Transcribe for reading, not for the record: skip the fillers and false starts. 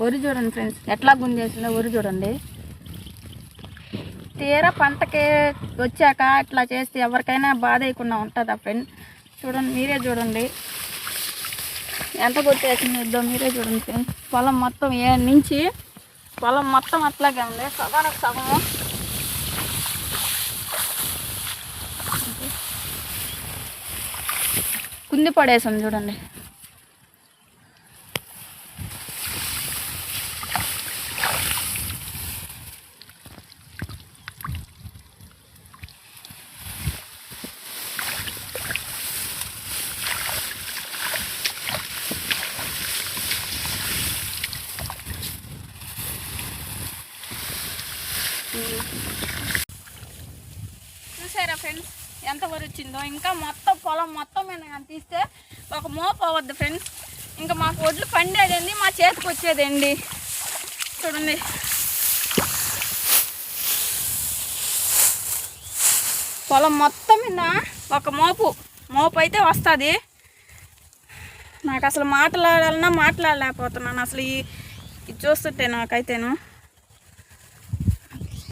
వరి చూడండి ఫ్రెండ్స్, ఎట్లా గుంజేసిందో వరి చూడండి. తీరా పంటకి వచ్చాక ఇట్లా చేస్తే ఎవరికైనా బాధ వేయకుండా ఉంటుందా ఫ్రెండ్? చూడండి, మీరే చూడండి ఎంత కొట్టేసిందో మీరే చూడండి ఫ్రెండ్స్. పొలం మొత్తం నుంచి పొలం మొత్తం అట్లాగే ఉంది, సగానికి సగము కుంది పడేసాం చూడండి. చూసారా ఫ్రెండ్స్ ఎంత వరి వచ్చిందో? ఇంకా మొత్తం పొలం మొత్తం మీద తీస్తే ఒక మోపు అవ్వద్దు ఫ్రెండ్స్. ఇంకా మాకు ఒడ్లు పండేదండి, మా చేతికి వచ్చేదండి. చూడండి, పొలం మొత్తం మీద ఒక మోపు అయితే వస్తుంది. నాకు అసలు మాట్లాడాలన్నా మాట్లాడలేకపోతున్నాను అసలు ఇది చూస్తుంటే నాకైతేను.